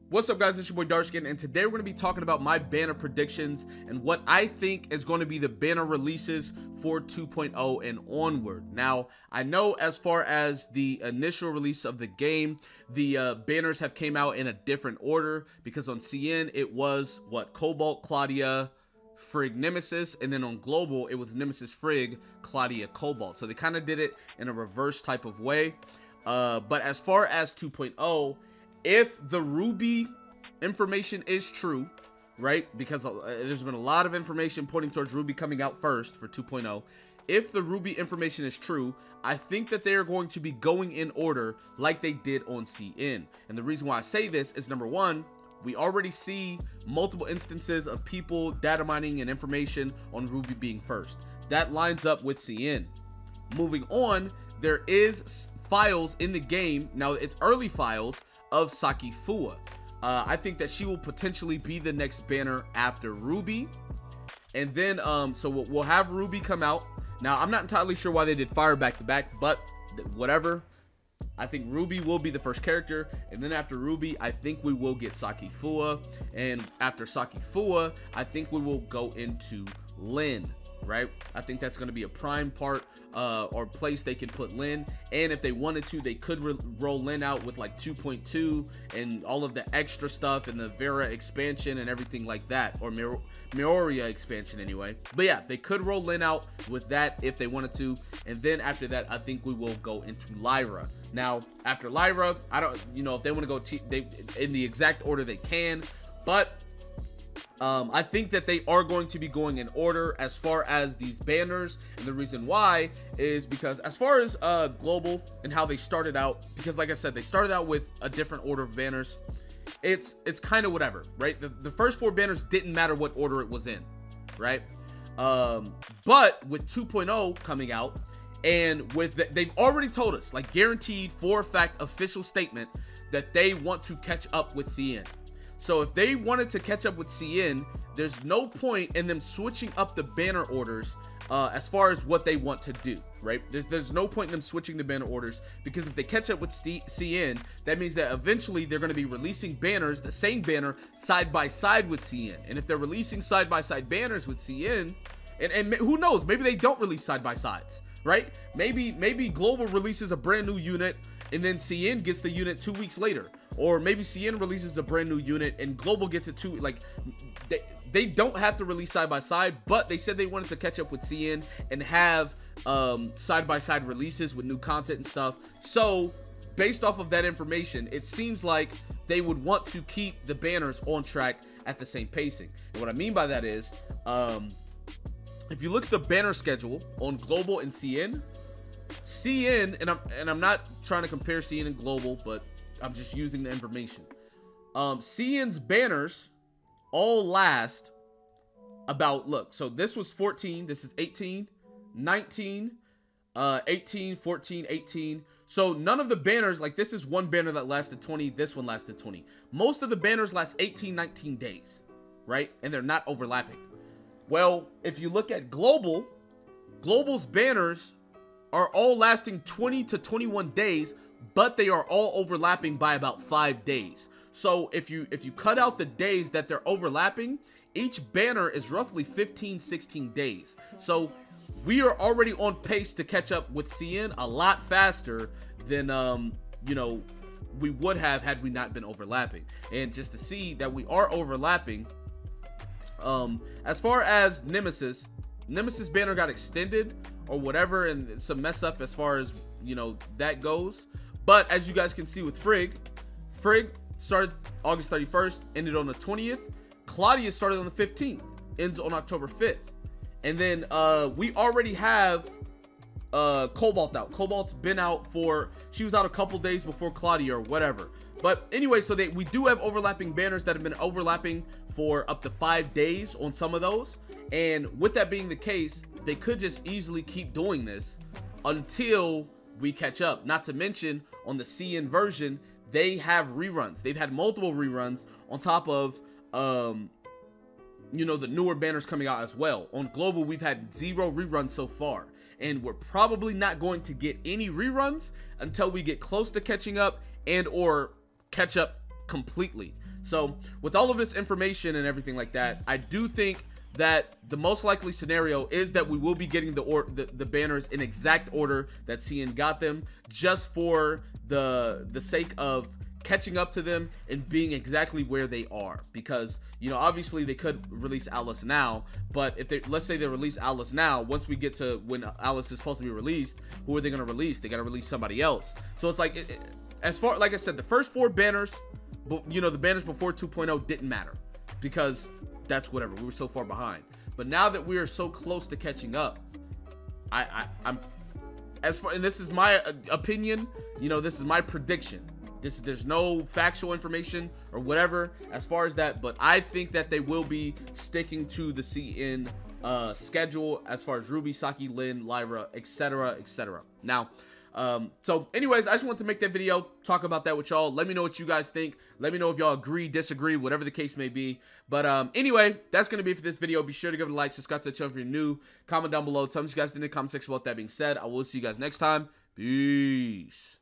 What's up, guys? It's your boy Darkskin, and today we're going to be talking about my banner predictions and what I think is going to be the banner releases for 2.0 and onward. Now, I know as far as the initial release of the game, the banners have came out in a different order, because on CN it was what, Cobalt, Claudia, Frigg, Nemesis, and then on Global it was Nemesis, Frigg, Claudia, Cobalt. So they kind of did it in a reverse type of way. But as far as 2.0, if the Ruby information is true, right, because there's been a lot of information pointing towards Ruby coming out first for 2.0. If the Ruby information is true, I think that they are going to be going in order like they did on CN. And the reason why I say this is, number one, we already see multiple instances of people data mining and information on Ruby being first. That lines up with CN. Moving on, there is files in the game, now it's early files, of SAKI. I think that she will potentially be the next banner after Ruby. And then so we'll have Ruby come out. Now, I'm not entirely sure why they did Fire back to back, but whatever. I think Ruby will be the first character, and then after Ruby, I think we will get SAKI. And after SAKI, I think we will go into Lyn, right? I think that's going to be a prime part or place they can put Lyn. And if they wanted to, they could roll Lyn out with like 2.2 and all of the extra stuff and the Vera expansion and everything like that, or Mioria expansion anyway. But yeah, they could roll Lyn out with that if they wanted to. And then after that, I think we will go into Lyra. Now, after Lyra, I don't, if they want to go in the exact order they can, but I think that they are going to be going in order as far as these banners. And the reason why is because as far as Global and how they started out, because like I said, they started out with a different order of banners. It's kind of whatever, right? The first 4 banners didn't matter what order it was in, right? But with 2.0 coming out, and they've already told us, like guaranteed for a fact, official statement, that they want to catch up with CN. So if they wanted to catch up with CN, there's no point in them switching up the banner orders as far as what they want to do, right? There's no point in them switching the banner orders, because if they catch up with CN, that means that eventually they're going to be releasing banners, the same banner, side by side with CN. And if they're releasing side by side banners with CN, and who knows, maybe they don't release side by sides, right? Maybe Global releases a brand new unit and then CN gets the unit 2 weeks later. Or maybe CN releases a brand new unit and Global gets it 2, like, they don't have to release side by side, but they said they wanted to catch up with CN and have side by side releases with new content and stuff. So based off of that information, it seems like they would want to keep the banners on track at the same pacing. And what I mean by that is, if you look at the banner schedule on Global and CN, and I'm not trying to compare CN and Global, but I'm just using the information. CN's banners all last about, look, so this was 14, this is 18, 19, 18, 14, 18. So none of the banners, like this is one banner that lasted 20, this one lasted 20. Most of the banners last 18, 19 days, right? And they're not overlapping. Well, if you look at Global's banners are all lasting 20 to 21 days, but they are all overlapping by about 5 days. So if you cut out the days that they're overlapping, each banner is roughly 15, 16 days. So we are already on pace to catch up with CN a lot faster than we would have had we not been overlapping. And just to see that we are overlapping, as far as Nemesis banner got extended or whatever, and it's a mess up as far as that goes. But as you guys can see with Frigg started August 31st, ended on the 20th. Claudia started on the 15th, ends on October 5th. And then we already have Cobalt out. Cobalt's been out she was out a couple days before Claudia or whatever. But anyway, so we do have overlapping banners that have been overlapping for up to 5 days on some of those. And with that being the case, they could just easily keep doing this until we catch up. Not to mention, on the CN version, they have reruns. They've had multiple reruns on top of the newer banners coming out as well. On Global, we've had 0 reruns so far, and we're probably not going to get any reruns until we get close to catching up and or catch up completely. So with all of this information and everything like that, I do think that the most likely scenario is that we will be getting the banners in exact order that CN got them, just for the sake of catching up to them and being exactly where they are. Because, you know, obviously they could release Alice now, but if they, let's say they release Alice now, once we get to when Alice is supposed to be released, who are they going to release? They got to release somebody else. So it's like, as far, like I said, the first 4 banners, you know, the banners before 2.0 didn't matter because that's whatever, we were so far behind. But now that we are so close to catching up, I'm as far, and this is my opinion, you know, this is my prediction. There's no factual information or whatever as far as that, but I think that they will be sticking to the CN schedule as far as Ruby, Saki, Lynn, Lyra, etc., etc. Now, so anyways, I just want to make that video, talk about that with y'all. Let me know what you guys think. Let me know if y'all agree, disagree, whatever the case may be. But anyway, that's going to be it for this video. Be sure to give it a like, subscribe to the channel if you're new, comment down below, tell me what you guys think in the comment section. With that being said, I will see you guys next time. Peace.